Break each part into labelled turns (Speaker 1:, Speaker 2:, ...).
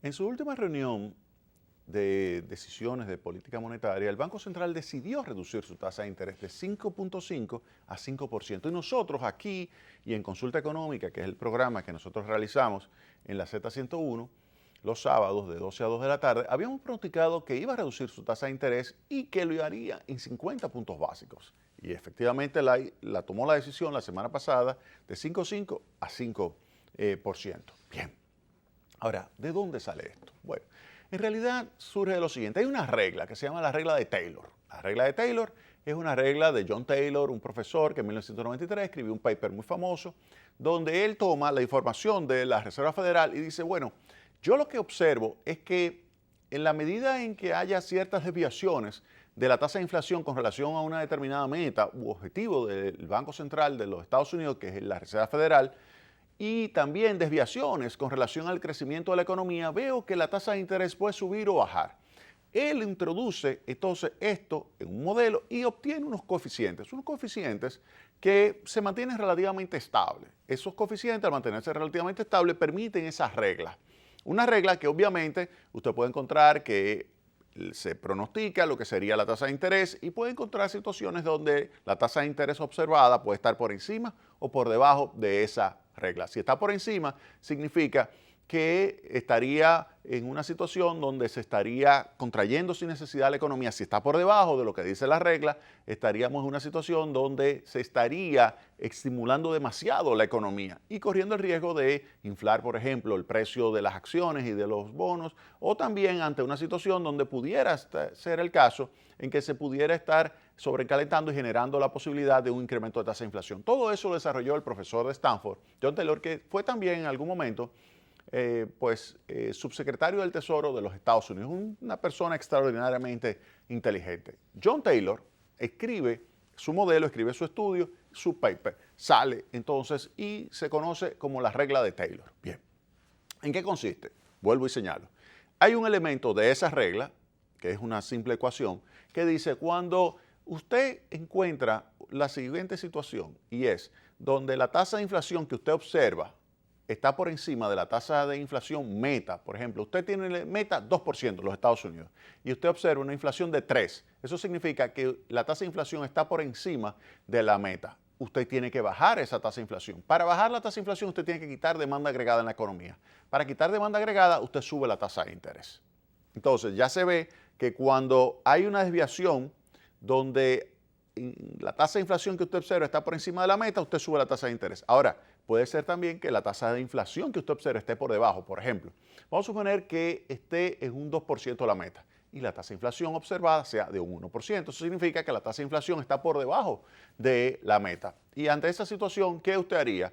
Speaker 1: En su última reunión de decisiones de política monetaria, el Banco Central decidió reducir su tasa de interés de 5.5 a 5%. Y nosotros aquí y en Consulta Económica, que es el programa que nosotros realizamos en la Z101, los sábados de 12 a 2 de la tarde, habíamos pronosticado que iba a reducir su tasa de interés y que lo haría en 50 puntos básicos. Y efectivamente la tomó la decisión la semana pasada de 5.5 a 5%. Bien. Ahora, ¿de dónde sale esto? Bueno, en realidad surge de lo siguiente. Hay una regla que se llama la regla de Taylor. La regla de Taylor es una regla de John Taylor, un profesor que en 1993 escribió un paper muy famoso, donde él toma la información de la Reserva Federal y dice, bueno, yo lo que observo es que en la medida en que haya ciertas desviaciones de la tasa de inflación con relación a una determinada meta u objetivo del Banco Central de los Estados Unidos, que es la Reserva Federal, y también desviaciones con relación al crecimiento de la economía, veo que la tasa de interés puede subir o bajar. Él introduce entonces esto en un modelo y obtiene unos coeficientes que se mantienen relativamente estables. Esos coeficientes, al mantenerse relativamente estables, permiten esas reglas. Una regla que obviamente usted puede encontrar que se pronostica lo que sería la tasa de interés y puede encontrar situaciones donde la tasa de interés observada puede estar por encima o por debajo de esa regla. Si está por encima, significa que estaría en una situación donde se estaría contrayendo sin necesidad la economía. Si está por debajo de lo que dice la regla, estaríamos en una situación donde se estaría estimulando demasiado la economía y corriendo el riesgo de inflar, por ejemplo, el precio de las acciones y de los bonos, o también ante una situación donde pudiera ser el caso en que se pudiera estar sobrecalentando y generando la posibilidad de un incremento de tasa de inflación. Todo eso lo desarrolló el profesor de Stanford, John Taylor, que fue también en algún momento subsecretario del Tesoro de los Estados Unidos, una persona extraordinariamente inteligente. John Taylor escribe su modelo, escribe su estudio, su paper, sale entonces y se conoce como la regla de Taylor. Bien, ¿en qué consiste? Vuelvo y señalo. Hay un elemento de esa regla, que es una simple ecuación, que dice cuando usted encuentra la siguiente situación, y es donde la tasa de inflación que usted observa está por encima de la tasa de inflación meta. Por ejemplo, usted tiene meta 2% en los Estados Unidos y usted observa una inflación de 3%. Eso significa que la tasa de inflación está por encima de la meta. Usted tiene que bajar esa tasa de inflación. Para bajar la tasa de inflación, usted tiene que quitar demanda agregada en la economía. Para quitar demanda agregada, usted sube la tasa de interés. Entonces, ya se ve que cuando hay una desviación donde la tasa de inflación que usted observa está por encima de la meta, usted sube la tasa de interés. Ahora, puede ser también que la tasa de inflación que usted observe esté por debajo. Por ejemplo, vamos a suponer que esté en un 2% la meta y la tasa de inflación observada sea de un 1%. Eso significa que la tasa de inflación está por debajo de la meta. Y ante esa situación, ¿qué usted haría?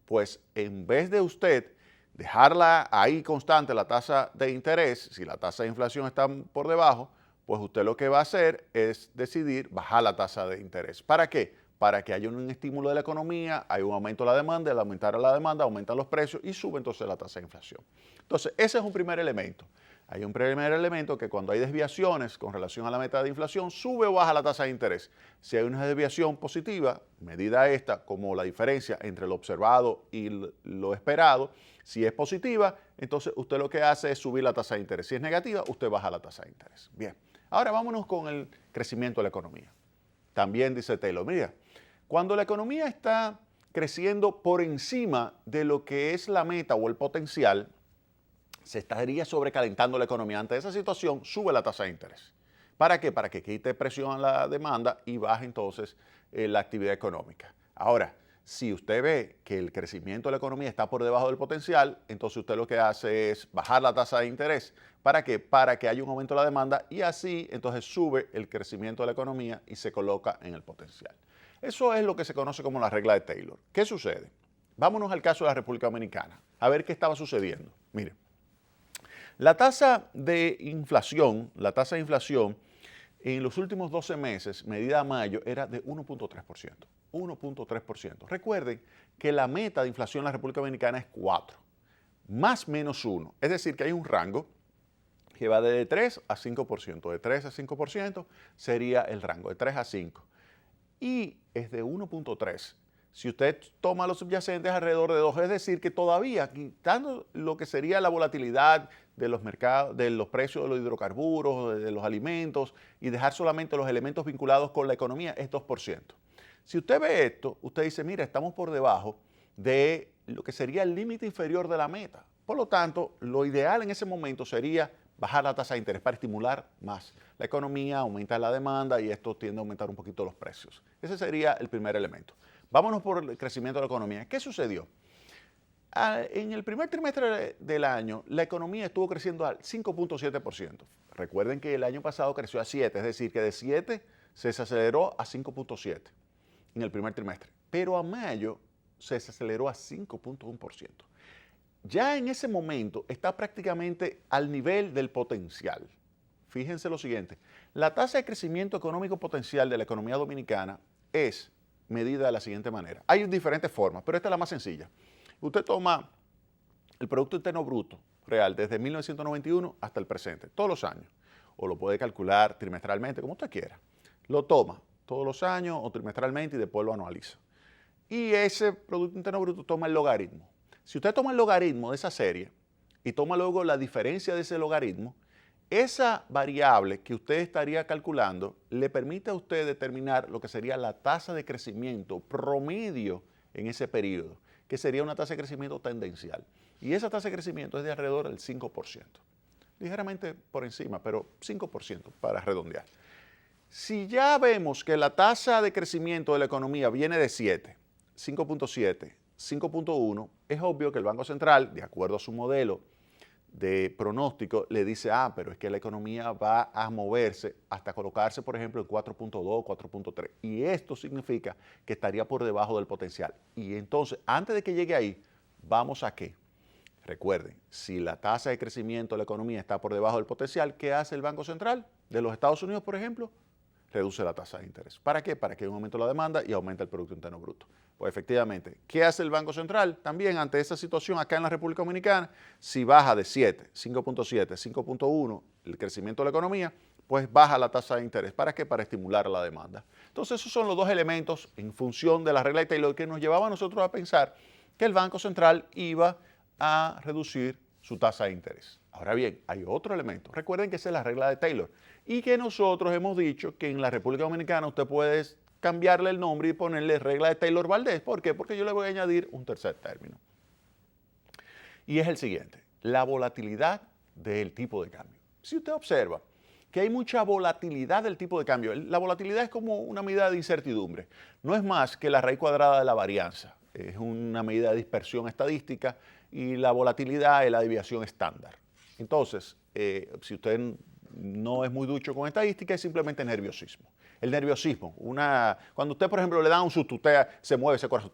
Speaker 1: Pues en vez de usted dejarla ahí constante, la tasa de interés, si la tasa de inflación está por debajo, pues usted lo que va a hacer es decidir bajar la tasa de interés. ¿Para qué? Para que haya un estímulo de la economía, hay un aumento de la demanda, al aumentar la demanda aumentan los precios y sube entonces la tasa de inflación. Entonces, ese es un primer elemento. Hay un primer elemento que cuando hay desviaciones con relación a la meta de inflación, sube o baja la tasa de interés. Si hay una desviación positiva, medida esta como la diferencia entre lo observado y lo esperado, si es positiva, entonces usted lo que hace es subir la tasa de interés. Si es negativa, usted baja la tasa de interés. Bien, ahora vámonos con el crecimiento de la economía. También dice Taylor, mira, cuando la economía está creciendo por encima de lo que es la meta o el potencial, se estaría sobrecalentando la economía. Ante esa situación, sube la tasa de interés. ¿Para qué? Para que quite presión a la demanda y baje entonces la actividad económica. Ahora, si usted ve que el crecimiento de la economía está por debajo del potencial, entonces usted lo que hace es bajar la tasa de interés. ¿Para qué? Para que haya un aumento de la demanda y así entonces sube el crecimiento de la economía y se coloca en el potencial. Eso es lo que se conoce como la regla de Taylor. ¿Qué sucede? Vámonos al caso de la República Dominicana, a ver qué estaba sucediendo. Mire, la tasa de inflación en los últimos 12 meses, medida a mayo, era de 1.3%. 1.3%. Recuerden que la meta de inflación en la República Dominicana es 4, más menos 1. Es decir, que hay un rango que va de 3 a 5%. De 3 a 5% sería el rango, de 3 a 5. Y es de 1.3. Si usted toma los subyacentes alrededor de 2, es decir, que todavía quitando lo que sería la volatilidad de los mercados, de los precios de los hidrocarburos, de los alimentos y dejar solamente los elementos vinculados con la economía, es 2%. Si usted ve esto, usted dice, mira, estamos por debajo de lo que sería el límite inferior de la meta. Por lo tanto, lo ideal en ese momento sería bajar la tasa de interés para estimular más la economía, aumentar la demanda y esto tiende a aumentar un poquito los precios. Ese sería el primer elemento. Vámonos por el crecimiento de la economía. ¿Qué sucedió? En el primer trimestre del año, la economía estuvo creciendo al 5.7%. Recuerden que el año pasado creció a 7, es decir, que de 7 se desaceleró a 5.7 en el primer trimestre. Pero a mayo se desaceleró a 5.1%. Ya en ese momento está prácticamente al nivel del potencial. Fíjense lo siguiente, la tasa de crecimiento económico potencial de la economía dominicana es medida de la siguiente manera. Hay diferentes formas, pero esta es la más sencilla. Usted toma el Producto Interno Bruto real desde 1991 hasta el presente, todos los años, o lo puede calcular trimestralmente, como usted quiera. Lo toma todos los años o trimestralmente y después lo anualiza. Y ese Producto Interno Bruto toma el logaritmo. Si usted toma el logaritmo de esa serie y toma luego la diferencia de ese logaritmo, esa variable que usted estaría calculando le permite a usted determinar lo que sería la tasa de crecimiento promedio en ese periodo, que sería una tasa de crecimiento tendencial. Y esa tasa de crecimiento es de alrededor del 5%. Ligeramente por encima, pero 5% para redondear. Si ya vemos que la tasa de crecimiento de la economía viene de 7, 5.7, 5.1, es obvio que el Banco Central, de acuerdo a su modelo de pronóstico, le dice, pero es que la economía va a moverse hasta colocarse, por ejemplo, en 4.2, 4.3. Y esto significa que estaría por debajo del potencial. Y entonces, antes de que llegue ahí, ¿vamos a qué? Recuerden, si la tasa de crecimiento de la economía está por debajo del potencial, ¿qué hace el Banco Central de los Estados Unidos, por ejemplo? Reduce la tasa de interés. ¿Para qué? Para que haya un aumento de la demanda y aumente el Producto Interno Bruto. Pues efectivamente, ¿qué hace el Banco Central? También ante esa situación acá en la República Dominicana, si baja de 7, 5.7, 5.1 el crecimiento de la economía, pues baja la tasa de interés. ¿Para qué? Para estimular la demanda. Entonces esos son los dos elementos en función de la regla de Taylor que nos llevaba a nosotros a pensar que el Banco Central iba a reducir su tasa de interés. Ahora bien, hay otro elemento. Recuerden que esa es la regla de Taylor y que nosotros hemos dicho que en la República Dominicana usted puede cambiarle el nombre y ponerle regla de Taylor-Valdez. ¿Por qué? Porque yo le voy a añadir un tercer término. Y es el siguiente, la volatilidad del tipo de cambio. Si usted observa que hay mucha volatilidad del tipo de cambio, la volatilidad es como una medida de incertidumbre. No es más que la raíz cuadrada de la varianza. Es una medida de dispersión estadística y la volatilidad es la desviación estándar. Entonces, si usted no es muy ducho con estadística, es simplemente nerviosismo. El nerviosismo, cuando usted, por ejemplo, le da un susto, usted se mueve ese corazón,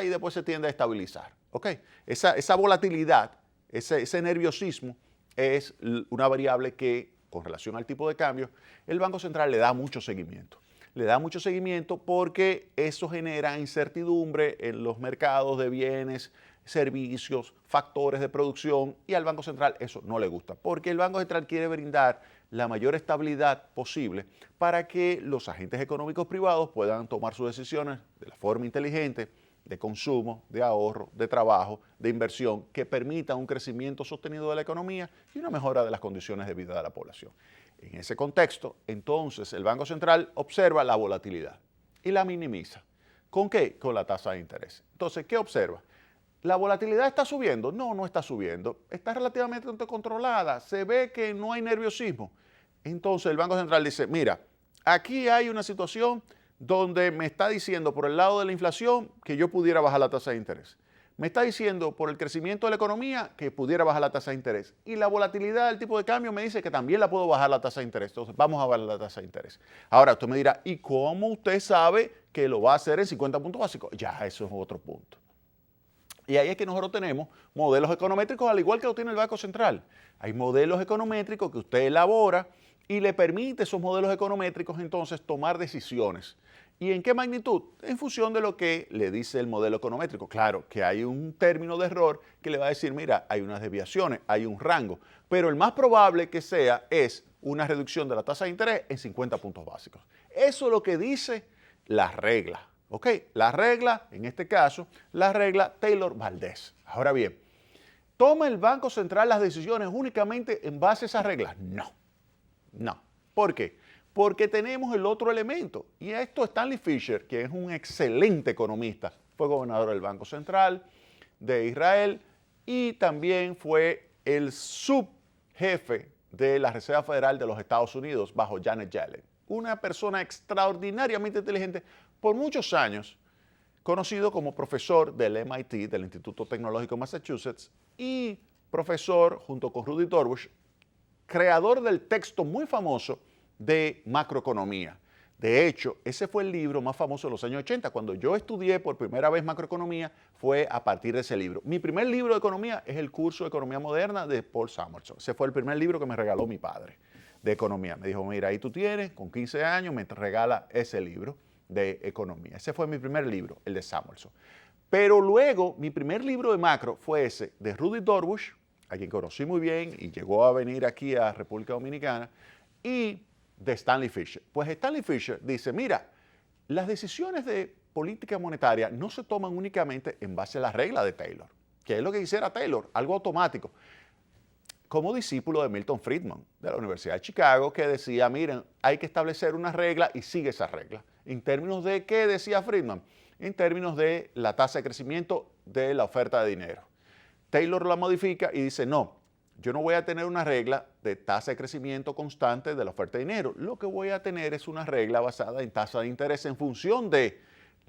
Speaker 1: y después se tiende a estabilizar. ¿Ok? Esa volatilidad, ese nerviosismo es una variable que, con relación al tipo de cambio, el Banco Central le da mucho seguimiento. Le da mucho seguimiento porque eso genera incertidumbre en los mercados de bienes, servicios, factores de producción y al Banco Central eso no le gusta porque el Banco Central quiere brindar la mayor estabilidad posible para que los agentes económicos privados puedan tomar sus decisiones de la forma inteligente, de consumo, de ahorro, de trabajo, de inversión, que permita un crecimiento sostenido de la economía y una mejora de las condiciones de vida de la población. En ese contexto, entonces, el Banco Central observa la volatilidad y la minimiza. ¿Con qué? Con la tasa de interés. Entonces, ¿qué observa? ¿La volatilidad está subiendo? No, no está subiendo. Está relativamente controlada. Se ve que no hay nerviosismo. Entonces, el Banco Central dice, mira, aquí hay una situación donde me está diciendo por el lado de la inflación que yo pudiera bajar la tasa de interés. Me está diciendo por el crecimiento de la economía que pudiera bajar la tasa de interés. Y la volatilidad del tipo de cambio me dice que también la puedo bajar la tasa de interés. Entonces, vamos a bajar la tasa de interés. Ahora, usted me dirá, ¿y cómo usted sabe que lo va a hacer en 50 puntos básicos? Ya, eso es otro punto. Y ahí es que nosotros tenemos modelos econométricos, al igual que lo tiene el Banco Central. Hay modelos econométricos que usted elabora y le permite a esos modelos econométricos entonces tomar decisiones. ¿Y en qué magnitud? En función de lo que le dice el modelo econométrico. Claro que hay un término de error que le va a decir, mira, hay unas desviaciones, hay un rango, pero el más probable que sea es una reducción de la tasa de interés en 50 puntos básicos. Eso es lo que dice la regla. ¿Ok? La regla, en este caso, la regla Taylor-Valdez. Ahora bien, ¿toma el Banco Central las decisiones únicamente en base a esas reglas? No, no. ¿Por qué? Porque tenemos el otro elemento. Y esto Stanley Fischer, que es un excelente economista, fue gobernador del Banco Central de Israel y también fue el subjefe de la Reserva Federal de los Estados Unidos bajo Janet Yellen. Una persona extraordinariamente inteligente por muchos años, conocido como profesor del MIT, del Instituto Tecnológico de Massachusetts, y profesor, junto con Rudy Torbush, creador del texto muy famoso de macroeconomía. De hecho, ese fue el libro más famoso de los años 80. Cuando yo estudié por primera vez macroeconomía, fue a partir de ese libro. Mi primer libro de economía es el curso de Economía Moderna de Paul Samuelson. Ese fue el primer libro que me regaló mi padre de economía. Me dijo, mira, ahí tú tienes, con 15 años me regala ese libro de economía. Ese fue mi primer libro, el de Samuelson. Pero luego, mi primer libro de macro fue ese de Rudy Torbush, a quien conocí muy bien y llegó a venir aquí a República Dominicana, y de Stanley Fischer. Pues Stanley Fischer dice, mira, las decisiones de política monetaria no se toman únicamente en base a la regla de Taylor, que es lo que quisiera Taylor, algo automático. Como discípulo de Milton Friedman, de la Universidad de Chicago, que decía, miren, hay que establecer una regla y sigue esa regla. ¿En términos de qué decía Friedman? En términos de la tasa de crecimiento de la oferta de dinero. Taylor la modifica y dice, no, yo no voy a tener una regla de tasa de crecimiento constante de la oferta de dinero. Lo que voy a tener es una regla basada en tasa de interés en función de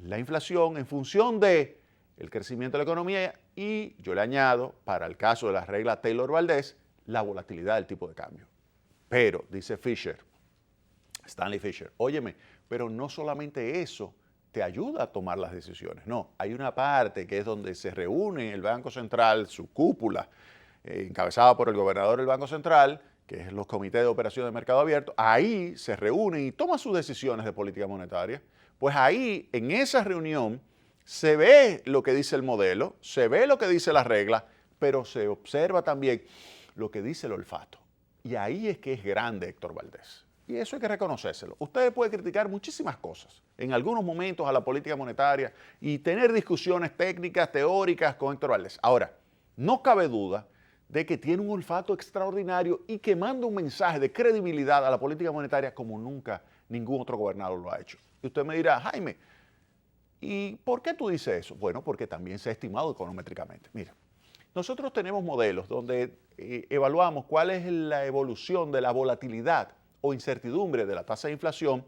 Speaker 1: la inflación, en función de el crecimiento de la economía y yo le añado, para el caso de la regla Taylor-Valdez, la volatilidad del tipo de cambio. Pero, dice Fischer, Stanley Fischer, óyeme, pero no solamente eso te ayuda a tomar las decisiones. No, hay una parte que es donde se reúne el Banco Central, su cúpula, encabezada por el gobernador del Banco Central, que es los comités de operaciones de mercado abierto, ahí se reúnen y toman sus decisiones de política monetaria. Pues ahí, en esa reunión, se ve lo que dice el modelo, se ve lo que dice la regla, pero se observa también lo que dice el olfato. Y ahí es que es grande Héctor Valdez. Y eso hay que reconocérselo. Usted puede criticar muchísimas cosas, en algunos momentos a la política monetaria y tener discusiones técnicas, teóricas con Héctor Valdez. Ahora, no cabe duda de que tiene un olfato extraordinario y que manda un mensaje de credibilidad a la política monetaria como nunca ningún otro gobernador lo ha hecho. Y usted me dirá, Jaime, ¿y por qué tú dices eso? Bueno, porque también se ha estimado econométricamente. Mira, nosotros tenemos modelos donde evaluamos cuál es la evolución de la volatilidad o incertidumbre de la tasa de inflación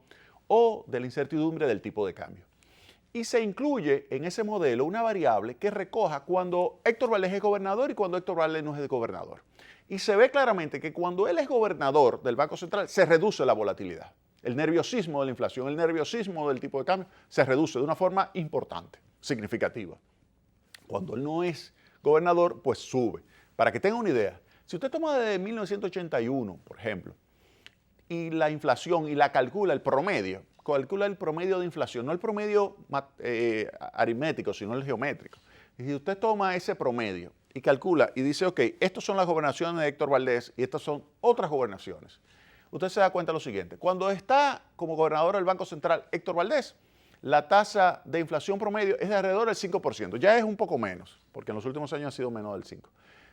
Speaker 1: o de la incertidumbre del tipo de cambio. Y se incluye en ese modelo una variable que recoja cuando Héctor Valdez es gobernador y cuando Héctor Valdez no es gobernador. Y se ve claramente que cuando él es gobernador del Banco Central se reduce la volatilidad. El nerviosismo de la inflación, el nerviosismo del tipo de cambio se reduce de una forma importante, significativa. Cuando él no es gobernador, pues sube. Para que tenga una idea, si usted toma desde 1981, por ejemplo, y la inflación y la calcula el promedio de inflación, no el promedio aritmético, sino el geométrico. Y si usted toma ese promedio y calcula y dice, ok, estas son las gobernaciones de Héctor Valdez y estas son otras gobernaciones, usted se da cuenta de lo siguiente. Cuando está como gobernador del Banco Central Héctor Valdez, la tasa de inflación promedio es de alrededor del 5%. Ya es un poco menos, porque en los últimos años ha sido menos del 5%.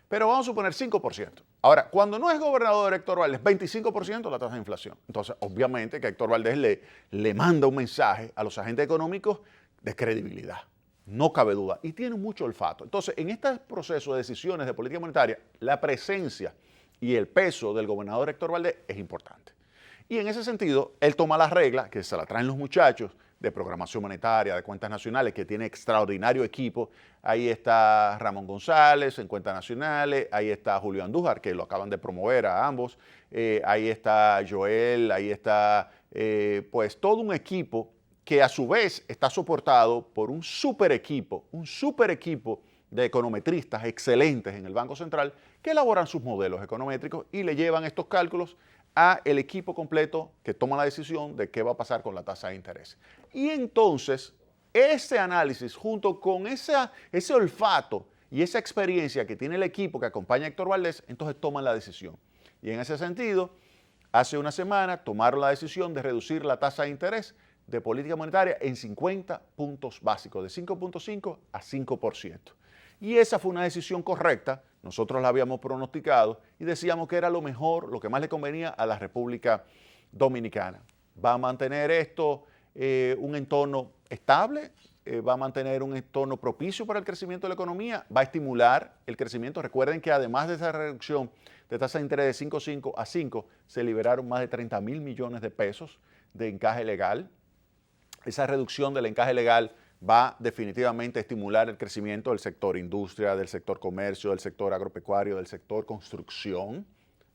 Speaker 1: Pero vamos a suponer 5%. Ahora, cuando no es gobernador Héctor Valdez, 25% la tasa de inflación. Entonces, obviamente que Héctor Valdez le manda un mensaje a los agentes económicos de credibilidad. No cabe duda. Y tiene mucho olfato. Entonces, en este proceso de decisiones de política monetaria, la presencia y el peso del gobernador Héctor Valdez es importante. Y en ese sentido, él toma las reglas que se las traen los muchachos de programación monetaria, de cuentas nacionales, que tiene extraordinario equipo. Ahí está Ramón González en cuentas nacionales, ahí está Julio Andújar, que lo acaban de promover a ambos, ahí está Joel, ahí está pues todo un equipo que a su vez está soportado por un super equipo de econometristas excelentes en el Banco Central que elaboran sus modelos econométricos y le llevan estos cálculos a el equipo completo que toma la decisión de qué va a pasar con la tasa de interés. Y entonces, ese análisis junto con ese olfato y esa experiencia que tiene el equipo que acompaña a Héctor Valdez, entonces toman la decisión. Y en ese sentido, hace una semana tomaron la decisión de reducir la tasa de interés de política monetaria en 50 puntos básicos, de 5.5 a 5%. Y esa fue una decisión correcta, nosotros la habíamos pronosticado y decíamos que era lo mejor, lo que más le convenía a la República Dominicana. Va a mantener esto un entorno estable, va a mantener un entorno propicio para el crecimiento de la economía, va a estimular el crecimiento. Recuerden que además de esa reducción de tasa de interés de 5.5 a 5, se liberaron más de 30.000 millones de pesos de encaje legal. Esa reducción del encaje legal va definitivamente a estimular el crecimiento del sector industria, del sector comercio, del sector agropecuario, del sector construcción.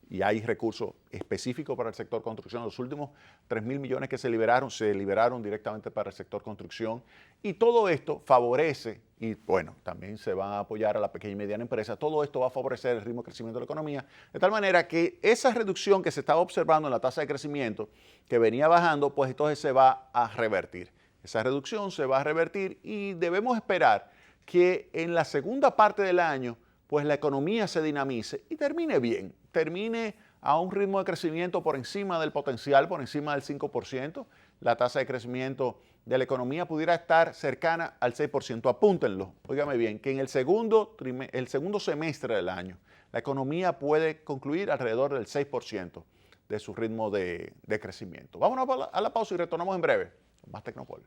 Speaker 1: Y hay recursos específicos para el sector construcción. Los últimos 3.000 millones que se liberaron directamente para el sector construcción. Y todo esto favorece, y bueno, también se va a apoyar a la pequeña y mediana empresa, todo esto va a favorecer el ritmo de crecimiento de la economía, de tal manera que esa reducción que se estaba observando en la tasa de crecimiento, que venía bajando, pues entonces se va a revertir. Esa reducción se va a revertir y debemos esperar que en la segunda parte del año, pues la economía se dinamice y termine bien, termine a un ritmo de crecimiento por encima del potencial, por encima del 5%. La tasa de crecimiento de la economía pudiera estar cercana al 6%. Apúntenlo, óigame bien, que en el segundo semestre del año, la economía puede concluir alrededor del 6% de su ritmo de crecimiento. Vámonos a la pausa y retornamos en breve con más Tecnopol.